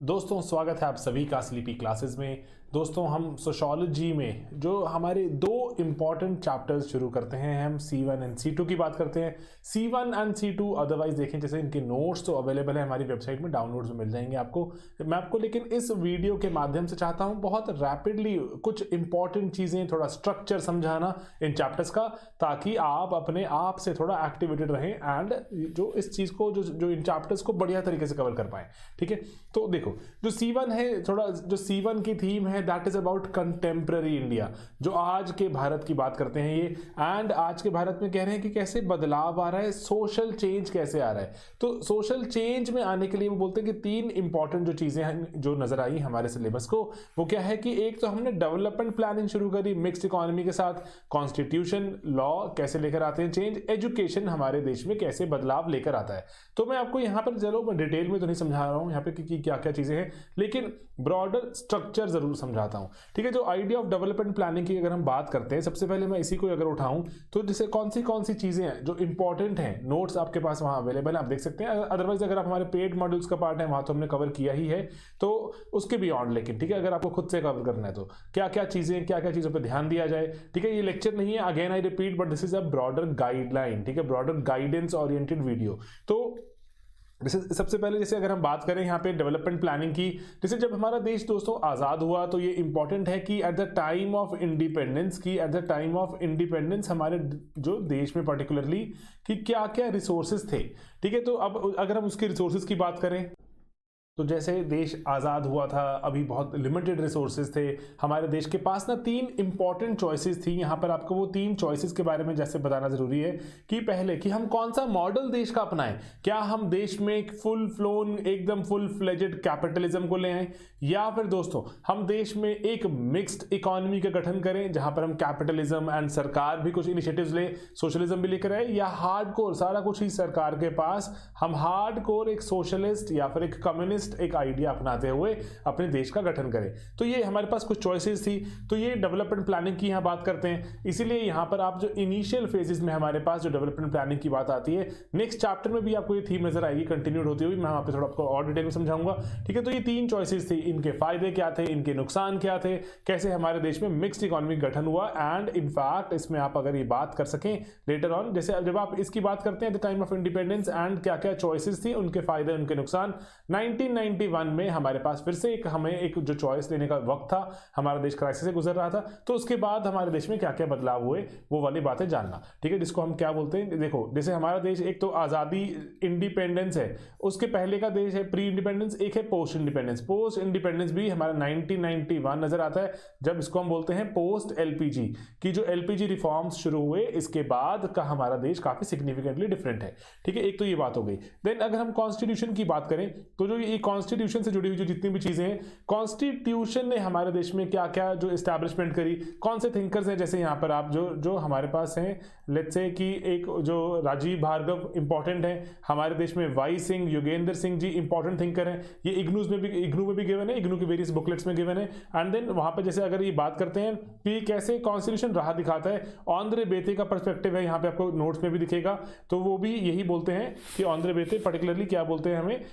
दोस्तों स्वागत है आप सभी का स्लीपी क्लासेस में। दोस्तों हम सोशियोलॉजी में जो हमारे दो इम्पॉर्टेंट चैप्टर्स शुरू करते हैं, हम C1 एंड C2 की बात करते हैं। C1 एंड C2 अदरवाइज देखें जैसे इनके नोट्स तो अवेलेबल है हमारी वेबसाइट में, डाउनलोड्स मिल जाएंगे आपको। मैं आपको लेकिन इस वीडियो के माध्यम से चाहता हूँ बहुत रैपिडली कुछ इंपॉर्टेंट चीज़ें, थोड़ा स्ट्रक्चर समझाना इन चैप्टर्स का, ताकि आप अपने आप से थोड़ा एक्टिवेटेड रहें एंड जो इस चीज़ को जो इन चैप्टर्स को बढ़िया तरीके से कवर कर पाएँ। ठीक है, तो देखो जो C1 है, थोड़ा जो C1 की थीम है that is about contemporary India, जो आज के भारत की बात करते हैं ये। एंड आज के भारत में कह रहे हैं कि कैसे बदलाव आ रहा है, सोशल चेंज कैसे आ रहा है। तो सोशल चेंज में आने के लिए वो बोलते हैं कि तीन इंपॉर्टेंट जो चीजें हैं जो नजर आई हमारे सिलेबस को, वो क्या है कि एक तो हमने डेवलपमेंट प्लानिंग शुरू करी मिक्स्ड इकोनॉमी के साथ, कॉन्स्टिट्यूशन लॉ कैसे लेकर आते हैं चेंज, एजुकेशन हमारे देश में कैसे बदलाव लेकर आता है। तो मैं आपको यहाँ पर चलो मैं डिटेल में तो नहीं समझा रहा हूँ यहाँ पे कि क्या क्या चीजें हैं, लेकिन ब्रॉडर स्ट्रक्चर जरूर समझाता हूं। ठीक है, जो आइडिया ऑफ डेवलपमेंट प्लानिंग की अगर हम बात करते हैं, सबसे पहले मैं इसी को अगर उठाऊं तो जैसे कौन सी चीजें हैं जो इंपॉर्टेंट हैं, नोट्स आपके पास वहां अवेलेबल है, आप देख सकते हैं। अदरवाइज अगर आप हमारे पेड मॉड्यूल्स का पार्ट है वहां तो हमने कवर किया ही है, तो उसके बियॉन्ड लेकिन ठीक है अगर आपको खुद से कवर करना है तो क्या क्या चीजों पर ध्यान दिया जाए। ठीक है, ये लेक्चर नहीं है, again I repeat, but this is a broader guideline. ठीक है, ब्रॉडर गाइडेंस ओरिएंटेड वीडियो। तो जैसे सबसे पहले जैसे अगर हम बात करें यहाँ पे डेवलपमेंट प्लानिंग की, जैसे जब हमारा देश दोस्तों आज़ाद हुआ तो ये इंपॉर्टेंट है कि at the time of independence हमारे जो देश में पर्टिकुलरली कि क्या क्या रिसोर्सेज थे। ठीक है, तो अब अगर हम उसके रिसोर्सेज की बात करें तो जैसे देश आज़ाद हुआ था अभी बहुत लिमिटेड रिसोर्सेज थे हमारे देश के पास ना, तीन इंपॉर्टेंट चॉइसेस थी। यहाँ पर आपको वो तीन चॉइसेस के बारे में जैसे बताना जरूरी है कि पहले कि हम कौन सा मॉडल देश का अपनाएं, क्या हम देश में एक एकदम फुल फ्लेजेड कैपिटलिज्म को ले आए, या फिर दोस्तों हम देश में एक मिक्स्ड इकोनॉमी का गठन करें जहां पर हम कैपिटलिज्म एंड सरकार भी कुछ इनिशिएटिव्स ले, सोशलिज्म भी लेकर आए, या हार्डकोर सारा कुछ ही सरकार के पास, हम हार्डकोर एक सोशलिस्ट या फिर एक कम्युनिस्ट एक आइडिया अपनाते हुए अपने देश का गठन करें। तो ये हमारे पास कुछ चॉइसेस थी। तो ये डेवलपमेंट प्लानिंग की यहाँ बात करते हैं, इसीलिए यहाँ पर आप जो इनिशियल फेजेस में हमारे पास जो डेवलपमेंट प्लानिंग की बात आती है, नेक्स्ट चैप्टर में भी आपको ये थीम नजर आएगी कंटिन्यूड होती हुई, मैं वहां पे थोड़ा आपको और डिटेल में समझाऊंगा। ठीक है, तो ये तीन चॉइसेस थी, इनके फायदे क्या थे, इनके नुकसान क्या थे, कैसे हमारे देश में मिक्स्ड इकोनॉमिक गठन हुआ, एंड इनफैक्ट इसमें आप अगर ये बात कर सकें लेटर ऑन, जैसे जब आप इसकी बात करते हैं the time of independence and क्या क्या चॉइसेस थी, उनके फायदे उनके नुकसान, 1991 में हमारे पास फिर से हमें एक जो चॉइस लेने का वक्त था, हमारा देश क्राइसिस से गुजर रहा था, तो उसके बाद हमारे देश में क्या क्या बदलाव हुए वो वाली बातें जानना। ठीक है, जिसको हम क्या बोलते हैं, देखो जैसे हमारा देश एक तो आज़ादी इंडिपेंडेंस है, उसके पहले का देश है प्री इंडिपेंडेंस, एक है पोस्ट इंडिपेंडेंस। पोस्ट इंडिपेंडेंस भी हमारा 1991 नजर आता है, जब इसको हम बोलते हैं पोस्ट एलपीजी की जो एलपीजी रिफॉर्म्स शुरू हुए, इसके बाद का हमारा देश काफी सिग्निफिकेंटली डिफरेंट है। ठीक है, एक तो ये बात हो गई। देन अगर हम कॉन्स्टिट्यूशन की बात करें तो जो ये कॉन्स्टिट्यूशन से जुड़ी हुई जो जितनी भी चीजें हैं, कॉन्स्टिट्यूशन ने हमारे देश में क्या क्या जो एस्टैब्लिशमेंट करी, कौन से थिंकर्स हैं, जैसे यहाँ पर आप जो हमारे पास हैं, लेट्स से कि एक जो राजीव भार्गव इंपॉर्टेंट है हमारे देश में, Y Singh, Yogendra Singh ji important thinker हैं, ये इग्नू में भी गिवन है, इग्नू के वेरियस बुकलेट्स में गिवन है। एंड देन वहां पर जैसे अगर ये बात करते हैं कि कैसे कॉन्स्टिट्यूशन राह दिखाता है, ऑंद्रे बेते का पर्सपेक्टिव है यहाँ पे आपको नोट्स में भी दिखेगा, तो वो भी यही बोलते हैं कि ऑंद्रे बेते पर्टिकुलरली क्या बोलते हैं हमें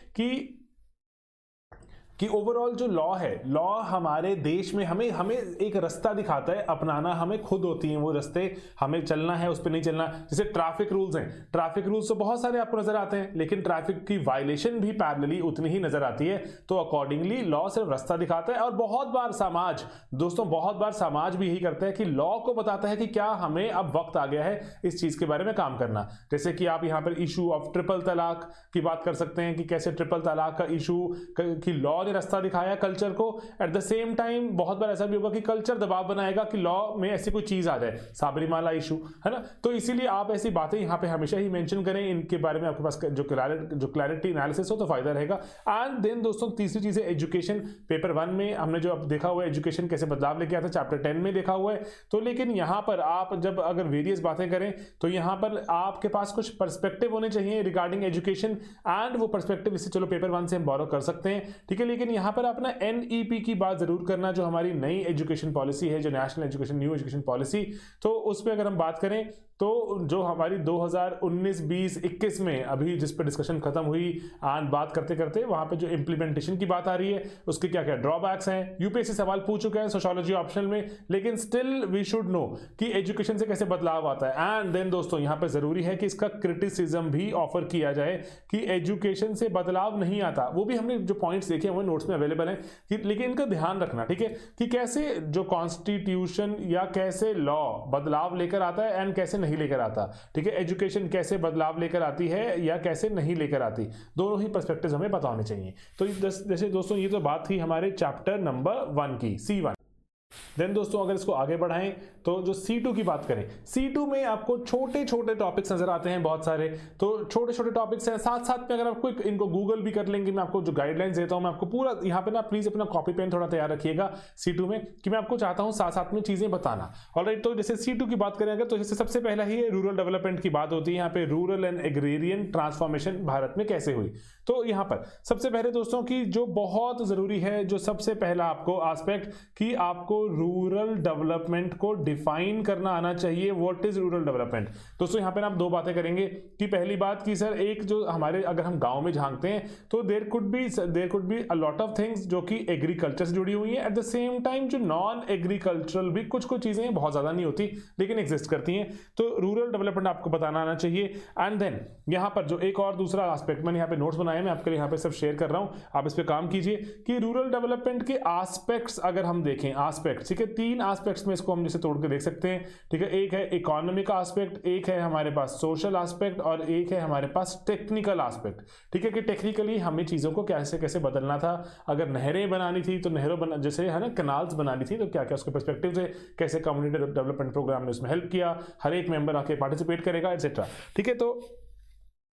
कि ओवरऑल जो लॉ है, लॉ हमारे देश में हमें एक रास्ता दिखाता है, अपनाना हमें खुद होती है वो रास्ते, हमें चलना है उस पर नहीं चलना। जैसे ट्रैफिक रूल्स हैं, ट्रैफिक रूल्स तो बहुत सारे आपको नजर आते हैं, लेकिन ट्रैफिक की वायलेशन भी पैरेलली उतनी ही नजर आती है। तो अकॉर्डिंगली लॉ सिर्फ रास्ता दिखाता है, और बहुत बार समाज भी यही करता है कि लॉ को बताता है कि क्या हमें अब वक्त आ गया है इस चीज के बारे में काम करना। जैसे कि आप यहाँ पर इशू ऑफ ट्रिपल तलाक की बात कर सकते हैं कि कैसे ट्रिपल तलाक का इशू की लॉ ने रास्ता दिखाया कल्चर को। एट द सेम टाइम बहुत बार ऐसा भी होगा कि कल्चर दबाव बनाएगा कि लॉ में ऐसी कोई चीज आ जाए, साबरीमाला इशू है ना। तो इसीलिए आप ऐसी बातें यहाँ पे हमेशा ही मेंशन करें, इनके बारे में आपके पास जो क्लैरिटी एनालिसिस हो तो फायदा रहेगा। एंड देन दोस्तों तीसरी चीज है एजुकेशन। पेपर 1 में हमने जो अब देखा हुआ है एजुकेशन कैसे बदलाव लेके आता है, चैप्टर 10 में देखा हुआ है। तो लेकिन यहाँ पर आप जब अगर वेरियस बातें करें तो यहाँ पर आपके पास कुछ पर्सपेक्टिव होने चाहिए रिगार्डिंग एजुकेशन, एंड वो पर्सपेक्टिव इससे चलो पेपर 1 से हम बोरो कर सकते हैं। ठीक है, लेकिन यहाँ पर अपना एनईपी की बात जरूर करना, जो हमारी नई एजुकेशन पॉलिसी है, जो national education new education policy, तो उसमें अगर हम बात करें तो जो हमारी 2019, 20, 21 में अभी जिस पर डिस्कशन खत्म हुई एंड बात करते करते वहां पे जो इंप्लीमेंटेशन की बात आ रही है उसके क्या क्या ड्रॉबैक्स हैं, यूपीएससी सवाल पूछ चुका है सोशियोलॉजी ऑप्शनल में, लेकिन स्टिल वी शुड नो कि एजुकेशन से कैसे बदलाव आता है। एंड देन दोस्तों यहाँ पे जरूरी है कि इसका क्रिटिसिज्म भी ऑफर किया जाए कि एजुकेशन से बदलाव नहीं आता। वो भी हमने जो पॉइंट्स देखे हैं वो नोट्स में अवेलेबल हैं कि, लेकिन इनका ध्यान रखना, ठीक है, कि कैसे जो कॉन्स्टिट्यूशन या कैसे लॉ बदलाव लेकर आता है एंड कैसे नहीं लेकर आता, ठीक है, एजुकेशन कैसे बदलाव लेकर आती है या कैसे नहीं लेकर आती, दोनों ही पर्सपेक्टिव्स हमें पता होने चाहिए। तो जैसे दोस्तों ये तो बात थी हमारे चैप्टर नंबर 1 की, C1। देन दोस्तों अगर इसको आगे बढ़ाएं तो जो C2 की बात करें, C2 में आपको छोटे छोटे टॉपिक्स नजर आते हैं बहुत सारे, तो छोटे छोटे टॉपिक्स हैं, साथ साथ में अगर आपको इनको गूगल भी कर लेंगे, मैं आपको जो गाइडलाइंस देता हूं मैं आपको पूरा यहाँ पे ना प्लीज अपना कॉपी पेन थोड़ा तैयार रखिएगा C2 में, कि मैं आपको चाहता हूं साथ साथ में चीजें बताना। ऑलराइट, तो जैसे C2 की बात करें अगर, तो जैसे सबसे पहला ही रूरल डेवलपमेंट की बात होती है, यहाँ पे rural and agrarian transformation Bharat में कैसे हुई। तो यहाँ पर सबसे पहले दोस्तों की जो बहुत जरूरी है, जो सबसे पहला आपको एस्पेक्ट कि आपको रूरल डेवलपमेंट को डिफाइन करना आना चाहिए। व्हाट इज रूरल डेवलपमेंट दोस्तों, यहाँ पे ना आप दो बातें करेंगे कि पहली बात कि सर एक जो हमारे अगर हम गांव में झांकते हैं तो there could be a lot of things जो कि एग्रीकल्चर से जुड़ी हुई हैं, एट द सेम टाइम जो नॉन एग्रीकल्चरल भी कुछ चीजें बहुत ज्यादा नहीं होती लेकिन एग्जिस्ट करती हैं, तो रूरल डेवलपमेंट आपको बताना आना चाहिए। एंड देन यहाँ पर जो एक और दूसरा एस्पेक्ट मैंने यहाँ पे नोट्स बनाए, मैं आपके लिए यहाँ पे सब शेयर कर रहा हूँ, आप इस पे काम कीजिए कि रूरल डेवलपमेंट के एस्पेक्ट्स अगर हम देखें, एस्पेक्ट्स, ठीक है, 3 एस्पेक्ट्स में इसको हम जैसे तोड़ के देख सकते हैं, ठीक है, एक है इकोनॉमिक एस्पेक्ट, एक है हमारे पास सोशल एस्पेक्ट और एक है हमारे पास टेक्निकल एस्पेक्ट, ठीक है, कि टेक्निकली हमें चीजों को कैसे कैसे बदलना था, अगर नहरें बनानी थी तो नहरों जैसे है ना कैनाल्स बनानी थी तो क्या क्या उसके पर्सपेक्टिव से, कैसे कम्युनिटी डेवलपमेंट प्रोग्राम ने उसमें हेल्प किया, हर एक मेंबर आके पार्टिसिपेट करेगा एटसेट्रा, ठीक है। तो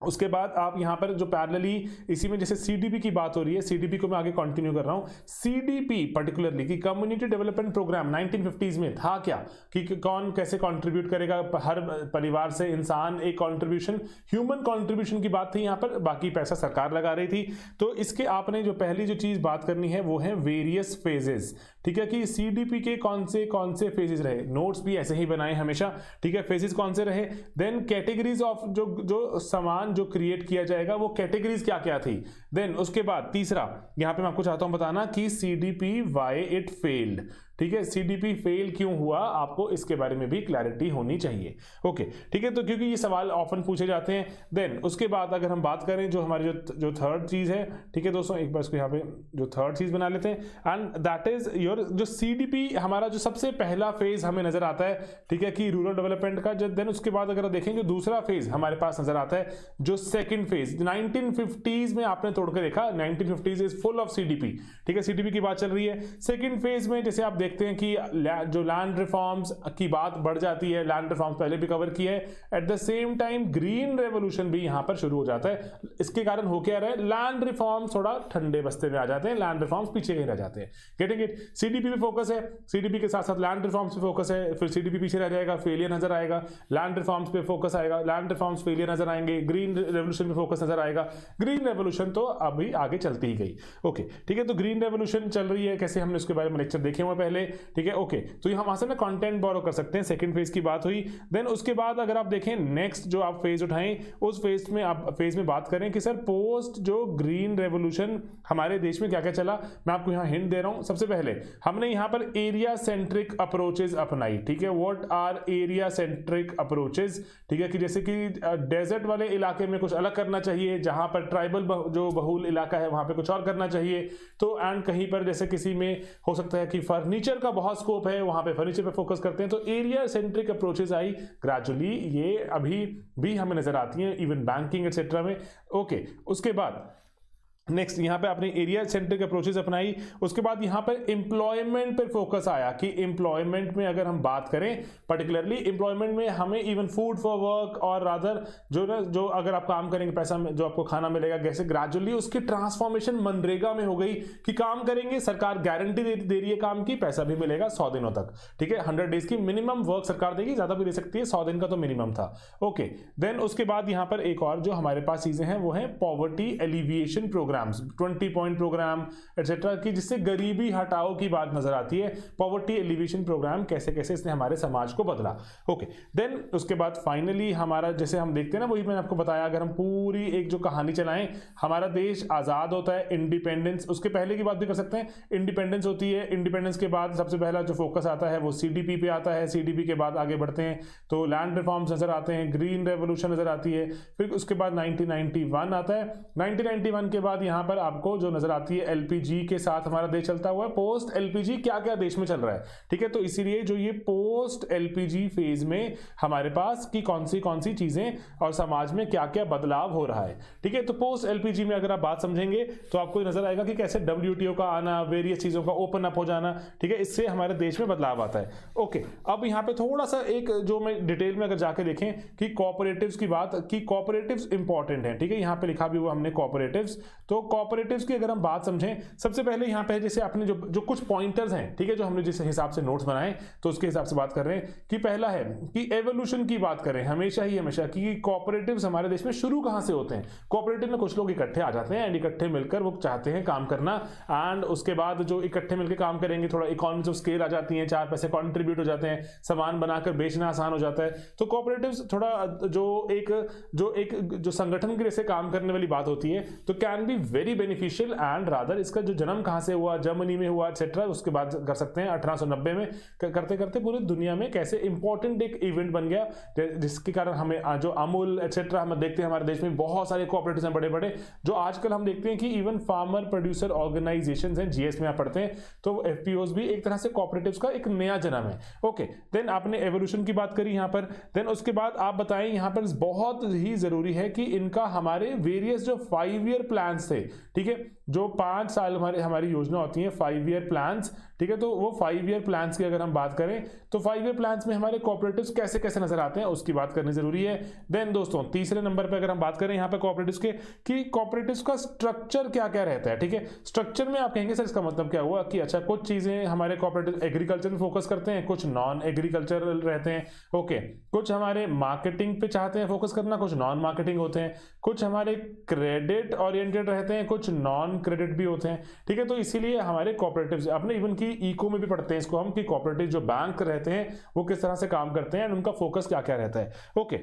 उसके बाद आप यहां पर जो पैरेलली इसी में जैसे सीडीपी की बात हो रही है, सीडीपी को मैं आगे कंटिन्यू कर रहा हूं, सीडीपी पर्टिकुलरली कि कम्युनिटी डेवलपमेंट प्रोग्राम 1950s में था क्या, कि कौन कैसे कंट्रीब्यूट करेगा, हर परिवार से इंसान एक कंट्रीब्यूशन, ह्यूमन कंट्रीब्यूशन की बात थी यहां पर, बाकी पैसा सरकार लगा रही थी। तो इसके आपने जो पहली जो चीज बात करनी है वो है वेरियस फेजेस, ठीक है, कि सीडीपी के कौन से फेजेस रहे, नोट्स भी ऐसे ही बनाए हमेशा, ठीक है, फेजेस कौन से रहे, देन कैटेगरीज ऑफ जो सामान जो क्रिएट किया जाएगा वो कैटेगरीज क्या क्या थी, देन उसके बाद तीसरा यहां पे मैं आपको चाहता हूं बताना कि सीडीपी व्हाई इट फेल्ड, ठीक है, सीडीपी फेल क्यों हुआ, आपको इसके बारे में भी क्लैरिटी होनी चाहिए। ओके, ठीक है, तो क्योंकि ये सवाल ऑफन पूछे जाते हैं। देन उसके बाद अगर हम बात करें जो हमारी जो थर्ड चीज है, ठीक है दोस्तों, एक बार इसको यहाँ पे जो थर्ड चीज बना लेते हैं, एंड दैट इज योर जो सीडीपी हमारा जो सबसे पहला फेज हमें नजर आता है, ठीक है, कि रूरल डेवलपमेंट का। देन उसके बाद अगर देखें जो दूसरा फेज हमारे पास नजर आता है, जो सेकंड फेज 1950s में आपने तोड़ के देखा, 1950s is full of CDP, ठीक है, सीडीपी की बात चल रही है। सेकंड फेज में जैसे आप देखते हैं कि जो लैंड रिफॉर्म्स की बात बढ़ जाती है, लैंड रिफॉर्म्स पहले भी कवर किया है, eight the same time green revolution भी यहां पर शुरू हो जाता है। इसके कारण हो क्या रहा है, लैंड रिफॉर्म्स थोड़ा ठंडे बस्ते में आ जाते हैं, लैंड रिफॉर्म्स पीछे कहीं रह जाते हैं, गेटिंग इट। सीडीपी पे फोकस है, सीडीपी के साथ साथ लैंड रिफॉर्म्स पे फोकस है, फिर सीडीपी पीछे रह जाएगा, फेलियर नजर आएगा, लैंड रिफॉर्म्स पे फोकस आएगा, लैंड रिफॉर्म्स फेलियर नजर आएंगे, ग्रीन रेवोल्यूशन पे फोकस नजर आएगा, ग्रीन रेवोल्यूशन तो अभी आगे चलती ही गई। ओके, ठीक है, तो ग्रीन रेवोल्यूशन चल रही है, कैसे हमने उसके बारे में लेक्चर देखे हुए पहले, ठीक है। ओके, तो यहाँ वहां से ना कंटेंट बोरो कर सकते हैं, सेकंड फेज की बात हुई। देन उसके बाद अगर आप देखें नेक्स्ट जो आप फेज उठाएं, उस फेज में आप फेज में बात करें कि सर पोस्ट जो ग्रीन रेवोल्यूशन हमारे देश में क्या क्या चला, मैं आपको यहाँ हिंट दे रहा हूं। सबसे पहले हमने यहाँ पर एरिया सेंट्रिक अप्रोचेज अपनाई, ठीक है, what are area centric approaches, ठीक है, कि जैसे कि डेजर्ट वाले इलाके में कुछ अलग करना चाहिए, जहां पर ट्राइबल जो बहुल इलाका है वहां पे कुछ और करना चाहिए। तो एंड कहीं पर जैसे किसी में हो सकता है कि फर्नीचर का बहुत स्कोप है, वहां पे फर्नीचर पे फोकस करते हैं, तो area centric approaches I gradually, ये अभी भी हमें नजर आती हैं इवन बैंकिंग एटसेट्रा में। ओके, उसके बाद नेक्स्ट यहाँ पे आपने एरिया सेंट्रिक अप्रोचेस अपनाई। उसके बाद यहाँ पर एम्प्लॉयमेंट पर फोकस आया कि एम्प्लॉयमेंट में अगर हम बात करें पर्टिकुलरली एम्प्लॉयमेंट में हमें इवन फूड फॉर वर्क और रादर जो अगर आप काम करेंगे पैसा जो आपको खाना मिलेगा, जैसे ग्रेजुअली उसकी ट्रांसफॉर्मेशन मनरेगा में हो गई कि काम करेंगे, सरकार गारंटी दे रही है काम की, पैसा भी मिलेगा 100 दिनों तक, ठीक है, 100 डेज की मिनिमम वर्क सरकार देगी, ज्यादा भी दे सकती है, 100 दिन का तो मिनिमम था। ओके, देन उसके बाद यहाँ पर एक और जो हमारे पास चीजें हैं वो है poverty alleviation programme, programmes, 20 point programme etcetera, कि जिससे गरीबी हटाओ की बात नजर आती है। पॉवर्टी एलिवेशन प्रोग्राम कैसे कैसे इसने हमारे समाज को बदला। ओके, देन उसके बाद फाइनली हमारा जैसे हम देखते हैं ना, वही मैंने आपको बताया, अगर हम पूरी एक जो कहानी चलाएं, हमारा देश आजाद होता है, इंडिपेंडेंस, उसके पहले की बात भी कर सकते हैं, इंडिपेंडेंस होती है, इंडिपेंडेंस के बाद सबसे पहला जो फोकस आता है वो सीडीपी पे आता है, सीडीपी के बाद आगे बढ़ते हैं तो लैंड रिफॉर्म्स नजर आते हैं, ग्रीन रेवोल्यूशन नजर आती है, फिर उसके बाद 1991 आता है। 1991 के बाद यहां पर आपको जो नजर आती है एलपीजी के साथ हमारा देश चलता हुआ है। पोस्ट एलपीजी क्या क्या देश में चल रहा है, ठीक है, तो इसीलिए जो ये पोस्ट एलपीजी फेज में हमारे पास की कौन सी चीजें और समाज में क्या क्या बदलाव हो रहा है, ठीक है। तो पोस्ट एलपीजी में अगर आप बात समझेंगे तो आपको नजर आएगा कि कैसे डब्ल्यूटीओ का आना, वेरियस चीजों का ओपन अप हो जाना, ठीक है, इससे हमारे देश में बदलाव आता है। ओके, अब यहां पे थोड़ा सा एक जो मैं डिटेल में अगर जाके देखें कि कोऑपरेटिव्स की बात, कि कोऑपरेटिव्स इंपॉर्टेंट है, ठीक है, यहां पे लिखा भी हुआ हमने कोऑपरेटिव्स। तो कोऑपरेटिव्स की अगर हम बात समझें, सबसे पहले यहां पे जैसे आपने जो कुछ पॉइंटर्स हैं, ठीक है, जो हमने जिस हिसाब से नोट्स बनाए तो उसके हिसाब से बात कर रहे हैं कि पहला है कि एवोल्यूशन की बात करें हमेशा कि कोऑपरेटिव्स हमारे देश में शुरू कहां से होते हैं। कोऑपरेटिव में कुछ लोग इकट्ठे आ जाते हैं एंड इकट्ठे मिलकर वो चाहते हैं काम करना, एंड उसके बाद जो इकट्ठे मिलकर काम करेंगे थोड़ा इकोनॉमिक्स ऑफ स्केल आ जाती है, 4 पैसे कंट्रीब्यूट हो जाते हैं, सामान बनाकर बेचना आसान हो जाता है। तो कोऑपरेटिव्स थोड़ा जो संगठन के जैसे काम करने वाली बात होती है, तो can be very beneficial and rather इसका जो जन्म कहां से हुआ, जर्मनी में हुआ एक्सेट्रा, उसके बाद कर सकते हैं 1890 में, करते करते पूरी दुनिया में कैसे इंपॉर्टेंट एक इवेंट बन गया, जिसके कारण हमें जो अमूल एक्सेट्रा हम देखते हैं हमारे देश में बहुत सारे कोऑपरेटिव्स हैं बड़े बड़े, जो आजकल हम देखते हैं कि इवन फार्मर प्रोड्यूसर ऑर्गेनाइजेशंस हैं, जीएस में आप पढ़ते हैं, तो एफपीओस भी एक तरह से कोऑपरेटिव्स का एक नया जन्म है। ओके, देन आपने एवोल्यूशन की बात करी यहां पर, देन उसके बाद आप बताएं यहां पर बहुत ही जरूरी है कि इनका हमारे वेरियस जो 5 ईयर प्लान्स थे, ठीक है, जो 5 साल हमारी योजना होती है 5 ईयर प्लान्स, ठीक है, तो वो 5 ईयर प्लान्स की अगर हम बात करें तो 5 ईयर प्लान्स में हमारे कोऑपरेटिव्स कैसे कैसे नजर आते हैं उसकी बात करनी जरूरी है। देन दोस्तों तीसरे नंबर पे अगर हम बात करें यहाँ पे कोऑपरेटिव्स के, कि कोऑपरेटिव्स का स्ट्रक्चर क्या क्या रहता है, ठीक है। स्ट्रक्चर में आप कहेंगे सर इसका मतलब क्या हुआ कि अच्छा कुछ चीजें हमारे कोऑपरेटिव एग्रीकल्चर में फोकस करते हैं, कुछ नॉन एग्रीकल्चरल रहते हैं, ओके, कुछ हमारे मार्केटिंग पे चाहते हैं फोकस करना, कुछ नॉन मार्केटिंग होते हैं, कुछ हमारे क्रेडिट ओरिएंटेड रहते हैं, कुछ नॉन क्रेडिट भी होते हैं, ठीक है। तो इसीलिए हमारे कोऑपरेटिव्स अपने इवन की इको में भी पढ़ते हैं इसको हम, कि कोऑपरेटिव जो बैंक रहते हैं वो किस तरह से काम करते हैं, उनका फोकस क्या क्या रहता है। ओके,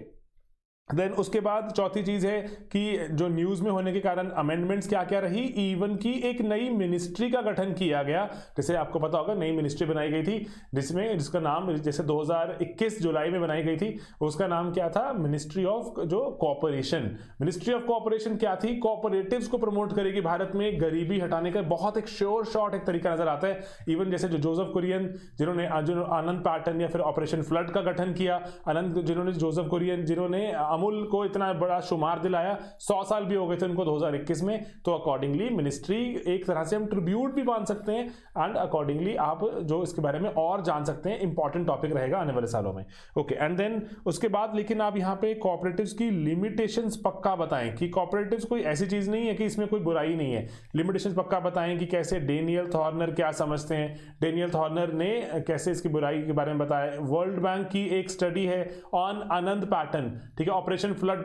देन उसके बाद चौथी चीज है कि जो न्यूज में होने के कारण अमेंडमेंट्स क्या क्या रही, इवन की एक नई मिनिस्ट्री का गठन किया गया, जैसे आपको पता होगा नई मिनिस्ट्री बनाई गई थी जिसका नाम जैसे 2021 जुलाई में बनाई गई थी, उसका नाम क्या था, मिनिस्ट्री ऑफ जो कोऑपरेशन। मिनिस्ट्री ऑफ कोऑपरेशन क्या थी, कोऑपरेटिव्स को प्रमोट करेगी, भारत में गरीबी हटाने का बहुत एक श्योर शॉट एक तरीका नजर आता है। इवन जैसे जो जोसेफ कुरियन जिन्होंने आनंद पैटर्न या फिर ऑपरेशन फ्लड का गठन किया, जोसेफ कुरियन जिन्होंने अमूल को इतना बड़ा शुमार दिलाया, 100 साल भी हो गए थे उनको 2021 में, तो अकॉर्डिंगली मिनिस्ट्री एक तरह से हम ट्रिब्यूट भी मान सकते हैं, एंड अकॉर्डिंगली आप जो इसके बारे में और जान सकते हैं, इंपॉर्टेंट टॉपिक रहेगा आने वाले सालों में। ओके, एंड देन उसके बाद लेकिन आप यहाँ पे कोऑपरेटिव्स की लिमिटेशंस पक्का बताएं, कि कोऑपरेटिव्स कोई ऐसी चीज नहीं है कि इसमें कोई बुराई नहीं है, लिमिटेशंस पक्का बताएं कि कैसे डेनियल थॉर्नर क्या समझते हैं, डेनियल थॉर्नर ने कैसे इसकी बुराई के बारे में बताया। वर्ल्ड बैंक की एक स्टडी है ऑन आनंद पैटर्न, ठीक है, ऑपरेशन फ्लड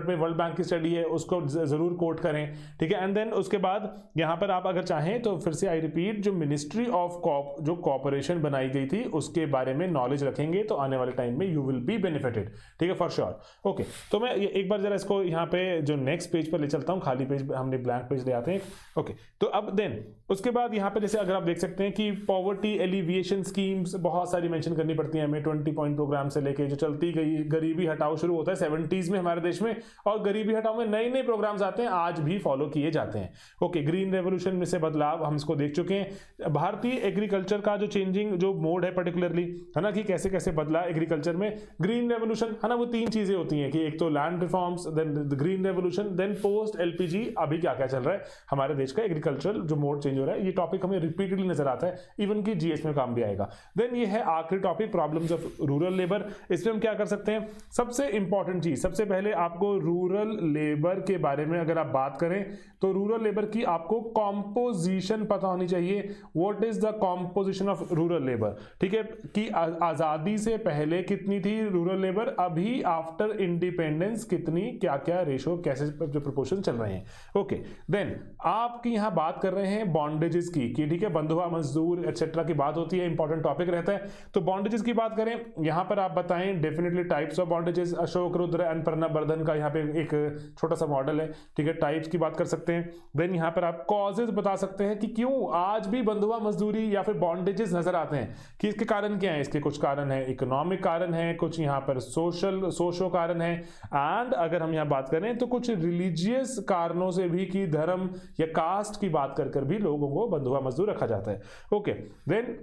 पे वर्ल्ड बैंक की स्टडी है, उसको जरूर कोट करें, ठीक है। एंड देन उसके बाद यहां पर आप अगर चाहें तो फिर से आई रिपीट, जो मिनिस्ट्री ऑफ जो कॉर्पोरेशन बनाई गई थी उसके बारे में नॉलेज रखेंगे तो आने वाले टाइम में यू विल बी बेनिफिटेड, ठीक है, फॉर श्योर। ओके, तो मैं एक बार जरा इसको यहाँ पे जो नेक्स्ट पेज पर ले चलता हूँ, खाली पेज हमने ब्लैंक पेज ले आते हैं। ओके, तो अब देन उसके बाद यहाँ पे जैसे अगर आप देख सकते हैं कि पॉवर्टी एलिविएशन स्कीम्स बहुत सारी मेंशन करनी पड़ती है हमें, 20 पॉइंट प्रोग्राम से लेके जो चलती गई, गरीबी हटाओ शुरू होता है 70s में हमारे देश में, और गरीबी हटाओ में नए नए प्रोग्राम्स आते हैं, आज भी फॉलो किए जाते हैं। ओके, ग्रीन रेवोल्यूशन में से बदलाव हम इसको देख चुके हैं। भारतीय एग्रीकल्चर का जो चेंजिंग जो मोड है पर्टिकुलरली, है ना, कि कैसे कैसे बदला एग्रीकल्चर में। ग्रीन रेवोल्यूशन है ना, वो 3 चीजें होती हैं कि एक तो land reforms, then green revolution, then post LPG अभी क्या क्या चल रहा है हमारे देश का एग्रीकल्चर जो मोड चेंज हो रहा है, ये टॉपिक हमें रिपीटेडली नजर आता है, इवन की जीएस में काम भी आएगा। देन ये है आखिरी topic, problems of rural labour. इसमें हम क्या कर सकते हैं, सबसे इंपॉर्टेंट इंपॉर्टेंट चीज, सबसे पहले आपको रूरल लेबर के बारे में अगर आप बात करें तो रूरल लेबर की आपको कॉम्पोजिशन पता होनी चाहिए। What is the composition of rural labour, ठीक है, कि आजादी से पहले कितनी थी रूरल लेबर, अभी आफ्टर इंडिपेंडेंस कितनी, क्या क्या रेशो, कैसे जो प्रोपोर्शन चल रहे हैं। ओके, देन आपकी यहां बात कर रहे हैं बॉन्डेजेस की, कि ठीक है बंधुआ मजदूर एटसेट्रा की बात होती है, इंपॉर्टेंट टॉपिक रहता है। तो बॉन्डेजेस की बात करें, यहां पर आप बताएं definitely types of bondages, Ashok Rudra and प्रणबर्धन का यहां पे एक छोटा सा मॉडल है, ठीक है, टाइप्स की बात कर सकते हैं। देन यहां पर आप कॉजेज बता सकते हैं कि क्यों आज भी बंधुआ मजदूरी या फिर बॉन्डेजेस नजर आते हैं, कि इसके कारण क्या है। इसके कुछ कारण है इकोनॉमिक कारण है, कुछ यहां पर सोशो कारण है, एंड अगर हम यहां बात करें तो कुछ रिलीजियस कारणों से भी, कि धर्म या कास्ट की बात कर भी लोगों को बंधुआ मजदूर रखा जाता है। ओके, देन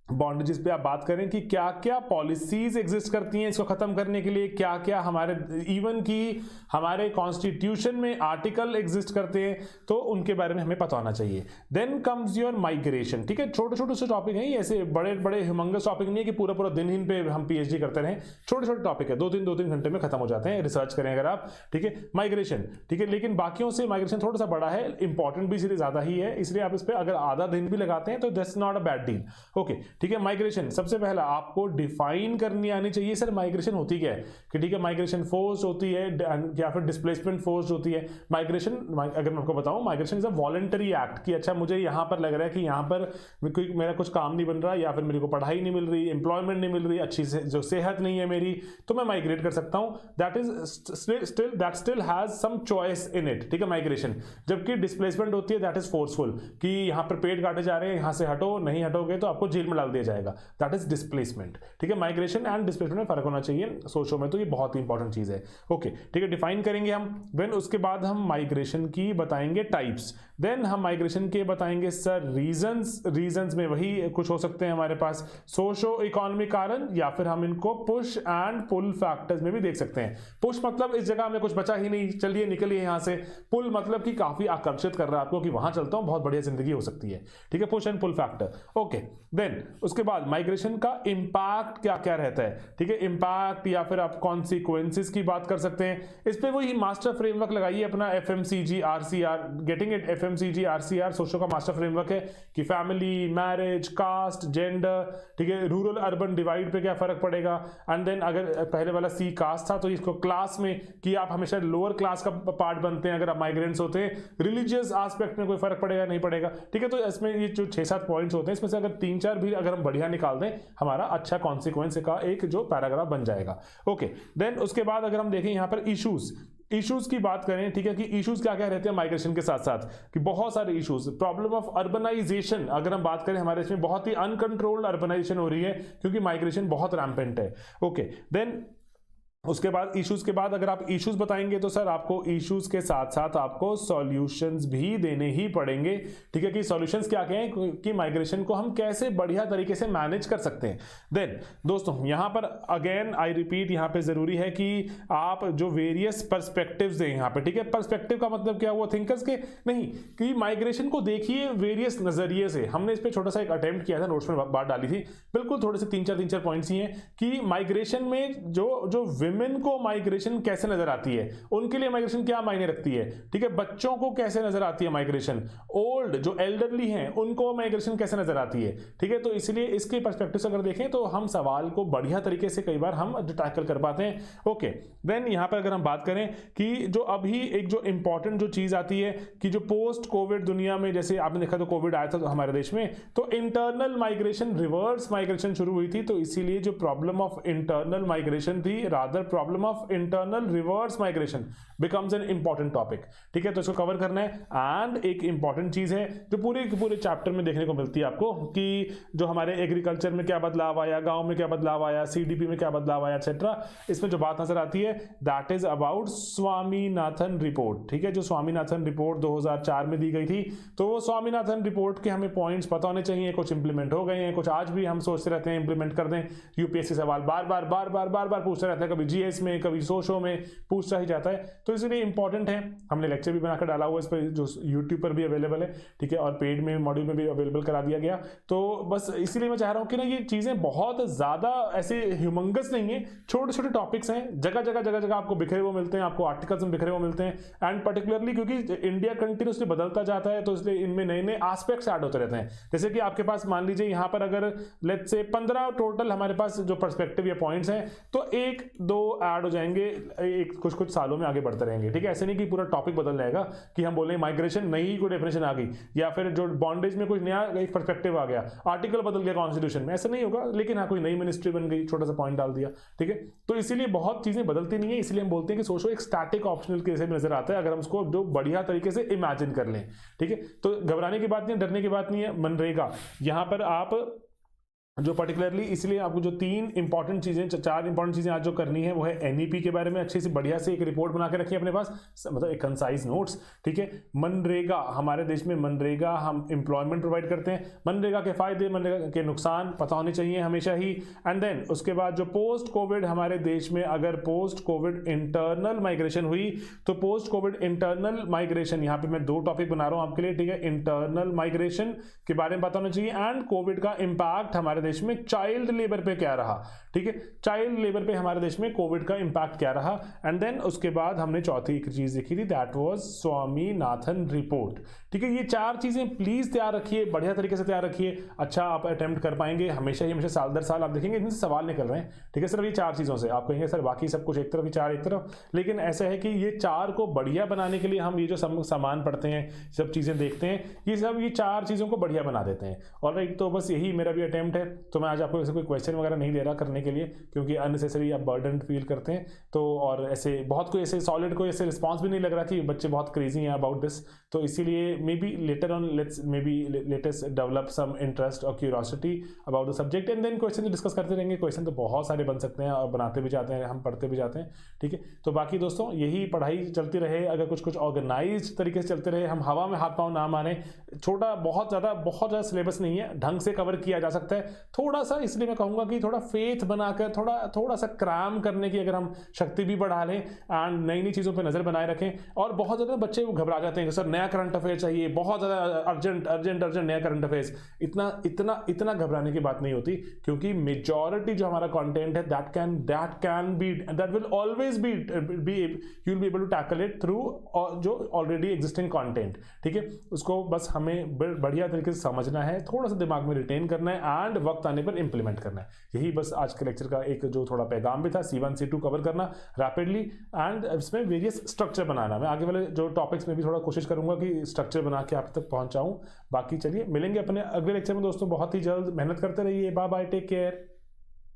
बॉन्डेजेस पे आप बात करें कि क्या क्या पॉलिसीज एग्जिस्ट करती हैं इसको खत्म करने के लिए, क्या क्या हमारे इवन की हमारे कॉन्स्टिट्यूशन में आर्टिकल एग्जिस्ट करते हैं, तो उनके बारे में हमें पता होना चाहिए। देन कम्स योर माइग्रेशन, ठीक है, छोटे छोटे से टॉपिक हैं, ऐसे बड़े बड़े ह्यूमंगस टॉपिक नहीं है कि पूरा पूरा दिन इन पे हम पीएचडी करते रहें, छोटे छोटे टॉपिक है, दो तीन घंटे में खत्म हो जाते हैं, रिसर्च करें अगर आप, ठीक है। माइग्रेशन, ठीक है, लेकिन बाकियों से माइग्रेशन थोड़ा सा बड़ा है, इंपॉर्टेंट भी इसलिए ज्यादा ही है, इसलिए आप इस पर अगर आधा दिन भी लगाते हैं तो that's not a bad deal. Okay, ठीक है। माइग्रेशन सबसे पहला आपको डिफाइन करनी आनी चाहिए, सर माइग्रेशन होती क्या है, कि ठीक है माइग्रेशन फोर्स होती है या फिर डिस्प्लेसमेंट फोर्स होती है। माइग्रेशन, अगर मैं आपको बताऊं, migration is a voluntary act, कि अच्छा मुझे यहां पर लग रहा है कि यहां पर मेरा कुछ काम नहीं बन रहा, या फिर मेरे को पढ़ाई नहीं मिल रही, एम्प्लॉयमेंट नहीं मिल रही, अच्छी से जो सेहत नहीं है मेरी, तो मैं माइग्रेट कर सकता हूं। That still has some choice in it, ठीक है, माइग्रेशन। जबकि डिस्प्लेसमेंट होती है दैट इज फोर्सफुल, कि यहां पर पेड़ काटे जा रहे हैं, यहां से हटो, नहीं हटोगे तो आपको जेल में डाल दिया जाएगा, दैट इज डिस्प्लेसमेंट, ठीक है। माइग्रेशन एंड डिस्प्लेसमेंट में फर्क होना चाहिए सोचो में, तो ये बहुत ही इंपॉर्टेंट चीज है। ओके, ठीक है, डिफाइन करेंगे हम। देन उसके बाद हम माइग्रेशन की बताएंगे टाइप्स, देन हम माइग्रेशन के बताएंगे सर रीजंस में वही कुछ हो सकते हैं हमारे पास, सोशो इकोनॉमिक कारण, या फिर हम इनको पुश एंड पुल फैक्टर्स में भी देख सकते हैं। पुश मतलब इस जगह में कुछ बचा ही नहीं, चलिए निकलिए यहां से। पुल मतलब कि काफी आकर्षित कर रहा है आपको कि वहां चलता हूं, बहुत बढ़िया जिंदगी हो सकती है, ठीक है, push and pull factor. Okay, then उसके बाद माइग्रेशन का इंपैक्ट क्या क्या रहता है, ठीक है, इंपैक्ट या फिर आप कॉन्सिक्वेंसेस की बात कर सकते हैं। इस पे वही मास्टर फ्रेमवर्क लगाइए अपना, FMCG RCR, getting it, FMCG RCR socio का मास्टर फ्रेमवर्क है, कि फैमिली, मैरिज, कास्ट, जेंडर, ठीक है, रूरल अर्बन डिवाइड पे क्या फर्क पड़ेगा। एंड देन अगर पहले वाला C कास्ट था तो इसको क्लास में, कि आप हमेशा लोअर क्लास का पार्ट बनते हैं अगर आप माइग्रेंट्स होते हैं। रिलीजियस एस्पेक्ट में कोई फर्क पड़ेगा नहीं पड़ेगा, ठीक है। तो इसमें ये जो 6-7 पॉइंट्स होते हैं, इसमें से अगर 3-4 भी अगर हम बढ़िया निकाल दें, हमारा अच्छा कॉन्सिक्वेंस का एक जो पैराग्राफ बन जाएगा। ओके, देन उसके बाद अगर हम देखें यहां पर इश्यूज की बात करें, ठीक है, कि इश्यूज क्या क्या रहते हैं माइग्रेशन के साथ साथ, कि बहुत सारे इश्यूज, प्रॉब्लम ऑफ अर्बनाइजेशन अगर हम बात करें, हमारे इसमें बहुत ही अनकंट्रोल्ड अर्बनाइजेशन हो रही है क्योंकि माइग्रेशन बहुत रैम्पेंट है। ओके, देन उसके बाद इश्यूज के बाद अगर आप इश्यूज बताएंगे तो सर आपको इश्यूज के साथ साथ आपको सॉल्यूशंस भी देने ही पड़ेंगे, ठीक है, कि सॉल्यूशंस क्या क्या हैं, कि माइग्रेशन को हम कैसे बढ़िया तरीके से मैनेज कर सकते हैं। देन दोस्तों यहां पर अगेन आई रिपीट, यहां पे जरूरी है कि आप जो वेरियस पर्सपेक्टिव्स दें यहां पे, ठीक है। पर्सपेक्टिव का मतलब क्या हुआ, थिंकर्स के नहीं, कि माइग्रेशन को देखिए वेरियस नजरिए से। हमने इस पर छोटा सा एक अटेम्प्ट किया था, नोट्स में बात डाली थी, बिल्कुल थोड़े से 3-4 पॉइंट्स ही हैं, कि माइग्रेशन में जो विमेन को माइग्रेशन कैसे नजर आती है, उनके लिए माइग्रेशन क्या मायने रखती है, ठीक है, बच्चों को कैसे नजर आती है माइग्रेशन, ओल्ड जो एल्डरली हैं उनको माइग्रेशन कैसे नजर आती है, ठीक है। तो इसलिए इसके पर्सपेक्टिव से अगर देखें तो हम सवाल को बढ़िया तरीके से कई बार हम टैकल कर पाते हैं। ओके, देन यहां पर अगर हम बात करें कि जो अभी एक जो इंपॉर्टेंट जो चीज आती है, कि जो पोस्ट कोविड दुनिया में, जैसे आपने देखा तो कोविड आया था तो हमारे देश में, तो इंटरनल माइग्रेशन, रिवर्स माइग्रेशन शुरू हुई थी, तो इसीलिए जो प्रॉब्लम ऑफ इंटरनल माइग्रेशन थी, rather problem of internal reverse migration becomes an important topic, ठीक है। तो इसको कवर करना है। एंड एक इंपॉर्टेंट चीज है जो पूरे चैप्टर में देखने को मिलती है आपको, कि जो हमारे एग्रीकल्चर में क्या बदलाव आया, गांव में क्या बदलाव आया, CDP में क्या बदलाव आया एक्सेट्रा, इसमें जो बात नजर आती है that is about Swaminathan report, ठीक है। जो स्वामीनाथन रिपोर्ट 2004 में दी गई थी, तो वो स्वामीनाथन रिपोर्ट के हमें पॉइंट्स पता होने चाहिए, कुछ इंप्लीमेंट हो गए हैं, कुछ आज भी हम सोचते रहते हैं इंप्लीमेंट कर दें। UPSC सवाल बार बार पूछते रहते हैं, कभी जीएस में, कभी सोशो में पूछता ही जाता है, तो इसलिए इंपॉर्टेंट है। हमने लेक्चर भी बनाकर डाला हुआ इस पर, जो यूट्यूब पर भी अवेलेबल है, ठीक है, और पेड में मॉड्यूल में भी अवेलेबल करा दिया गया। तो बस इसीलिए मैं चाह रहा हूँ कि ना ये चीजें बहुत ज्यादा ऐसे ह्यूमंगस नहीं है, छोटे छोटे टॉपिक्स हैं, जगह जगह आपको बिखरे हुए मिलते हैं, आपको आर्टिकल्स में बिखरे हुए मिलते हैं। एंड पर्टिकुलरली क्योंकि इंडिया कंटिन्यूसली बदलता जाता है, तो इसलिए इनमें नए नए एस्पेक्ट्स ऐड होते रहते हैं। जैसे कि आपके पास मान लीजिए यहाँ पर अगर लेट्स से 15 टोटल हमारे पास जो पर्सपेक्टिव या पॉइंट्स हैं, तो 1-2 ऐड हो जाएंगे एक कुछ सालों में, आगे बढ़ते रहेंगे, ठीक है। ऐसे नहीं कि पूरा टॉपिक बदल जाएगा कि हम बोले माइग्रेशन नई कोई डेफिनेशन आ गई, या फिर जो बॉन्डेज में कुछ नया एक पर्सपेक्टिव आ गया, आर्टिकल बदल गया कॉन्स्टिट्यूशन में, ऐसा नहीं होगा। लेकिन हाँ, कोई नई मिनिस्ट्री बन गई, छोटा सा पॉइंट डाल दिया, ठीक है। तो इसीलिए बहुत चीजें बदलती नहीं है, इसलिए हम बोलते हैं कि सोचो एक स्टैटिक ऑप्शनल कैसे नजर आता है अगर हम उसको जो बढ़िया तरीके से इमेजिन कर लें, ठीक है। तो घबराने की बात नहीं है, डरने की बात नहीं है। मनरेगा यहाँ पर आप जो पर्टिकुलरली, इसलिए आपको जो 3 इंपॉर्टेंट चीजें, 4 इंपॉर्टेंट चीजें आज जो करनी है वो है एनईपी के बारे में अच्छी से बढ़िया से एक रिपोर्ट बना के रखिए अपने पास, मतलब एक कंसाइज नोट्स, ठीक है। मनरेगा, हमारे देश में मनरेगा हम एम्प्लॉयमेंट प्रोवाइड करते हैं, मनरेगा के फायदे, मनरेगा के नुकसान पता होने चाहिए हमेशा ही। एंड देन उसके बाद जो पोस्ट कोविड हमारे देश में अगर पोस्ट कोविड इंटरनल माइग्रेशन हुई, तो पोस्ट कोविड इंटरनल माइग्रेशन, यहाँ पे मैं 2 टॉपिक बना रहा हूं आपके लिए, ठीक है। इंटरनल माइग्रेशन के बारे में पता होना चाहिए एंड कोविड का इंपैक्ट हमारे देश में चाइल्ड लेबर पे क्या रहा, ठीक है। चाइल्ड लेबर पे हमारे देश में कोविड का इंपैक्ट क्या रहा। एंड देन उसके बाद हमने चौथी एक चीज देखी थी, दैट वाज स्वामीनाथन रिपोर्ट, ठीक है। ये 4 चीजें प्लीज तैयार रखिए, बढ़िया तरीके से तैयार रखिए। अच्छा आप अटेम्प्ट कर पाएंगे हमेशा साल दर साल आप देखेंगे इनसे सवाल निकल रहे हैं, ठीक है। सिर्फ ये 4 चीजों से आप कहेंगे सर बाकी सब कुछ एक तरफ, 4 एक तरफ, लेकिन ऐसा है कि ये 4 को बढ़िया बनाने के लिए हम ये जो सामान पढ़ते हैं, सब चीजें देखते हैं, ये 4 चीजों को बढ़िया बना देते हैं। ऑलराइट, तो बस यही मेरा भी अटेम्प्ट है। तो मैं आज आपको ऐसे कोई क्वेश्चन वगैरह नहीं दे रहा करने के लिए, क्योंकि अननेसेसरी आप बर्डन फील करते हैं। तो और ऐसे बहुत कोई ऐसे सॉलिड कोई ऐसे रिस्पांस भी नहीं लग रहा कि बच्चे बहुत क्रेजी हैं अबाउट दिस। तो इसीलिए maybe later on let us develop some interest और curiosity about the subject, and then question discuss करते रहेंगे। क्वेश्चन तो बहुत सारे बन सकते हैं और बनाते भी जाते हैं, हम पढ़ते भी जाते हैं, ठीक है। तो बाकी दोस्तों यही पढ़ाई चलती रहे, अगर कुछ ऑर्गेनाइज तरीके से चलते रहे, हम हवा में हाथ पाँव ना माने। छोटा बहुत ज़्यादा सिलेबस नहीं है, ढंग से कवर किया जा सकता है थोड़ा सा। इसलिए मैं कहूंगा कि थोड़ा फेथ बनाकर थोड़ा सा क्राम करने की अगर हम शक्ति भी बढ़ा लें एंड नई चीज़ों पे नज़र बनाए रखें। और बहुत ज़्यादा बच्चे घबरा जाते हैं कि सर नया करंट अफेयर चाहिए, बहुत ज़्यादा अर्जेंट नया करंट अफेयर्स। इतना घबराने की बात नहीं होती, क्योंकि मेजॉरिटी जो हमारा कंटेंट है that will always be you will be able to tackle it through जो ऑलरेडी एग्जिस्टिंग कंटेंट, ठीक है। उसको बस हमें बढ़िया तरीके से समझना है, थोड़ा सा दिमाग में रिटेन करना है एंड वक्त आने पर इंप्लीमेंट करना है। यही बस आज के लेक्चर का एक जो थोड़ा पैगाम भी था, C1 C2 कवर करना रैपिडली एंड इसमें वेरियस स्ट्रक्चर बनाना। मैं आगे वाले जो टॉपिक्स में भी थोड़ा कोशिश करूंगा कि स्ट्रक्चर बना के आप तक पहुंचाऊं। बाकी चलिए मिलेंगे अपने अगले लेक्चर में दोस्तों बहुत ही जल्द। मेहनत करते रहिए। Bye bye, take care.